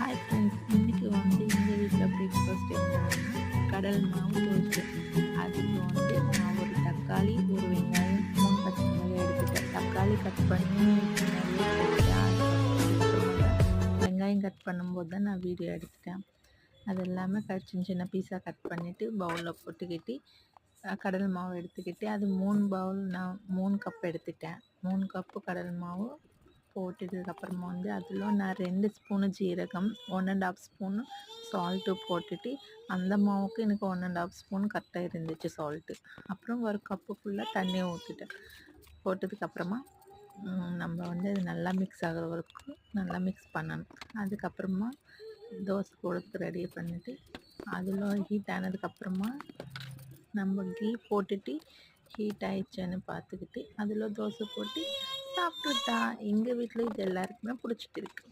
Hi friends, இன்னைக்கு வந்து எங்கள் வீட்டில் பிரேக்ஃபாஸ்ட் என்னன்னா கடல் மாவு தோசை. அதுக்கு வந்து நான் ஒரு தக்காளி, ஒரு வெங்காயம், 3 பச்சை மிளகாய் எடுத்துட்டேன். தக்காளி கட் பண்ணி முன்னாடியே போட்டுட்டேன். அதுக்கப்புறமா வெங்காயம் கட் பண்ணும்போது தான் நான் வீடியோ எடுத்துட்டேன். அது எல்லாமே சின்ன சின்ன பீஸாக கட் பண்ணிவிட்டு பவுலில் போட்டுக்கிட்டு கடல் மாவு எடுத்துக்கிட்டு அது 3 பவுல் நான் 3 கப் எடுத்துட்டேன். 3 கப்பு கடல் மாவு போட்டதுக்கப்புறமா வந்து அதில் நான் 2 ஸ்பூனு ஜீரகம், 1 1/2 ஸ்பூனு சால்ட்டு போட்டுட்டு அந்த மாவுக்கு எனக்கு 1 1/2 ஸ்பூன் கரெக்டாக இருந்துச்சு சால்ட்டு. அப்புறம் ஒரு கப்பு ஃபுல்லாக தண்ணி ஊற்றிட்டேன். போட்டதுக்கப்புறமா நம்ம வந்து அது நல்லா மிக்ஸ் ஆகிற வரைக்கும் நல்லா மிக்ஸ் பண்ணணும். அதுக்கப்புறமா தோசை போடுறதுக்கு ரெடி பண்ணிவிட்டு அதில் ஹீட் ஆனதுக்கப்புறமா நம்ம கீ போட்டுட்டு ஹீட் ஆயிடுச்சுன்னு பார்த்துக்கிட்டு அதில் தோசை போட்டு சாப்பிட்டுட்டா. எங்கள் வீட்டில் இது எல்லாருக்குமே பிடிச்சிட்டு இருக்கு.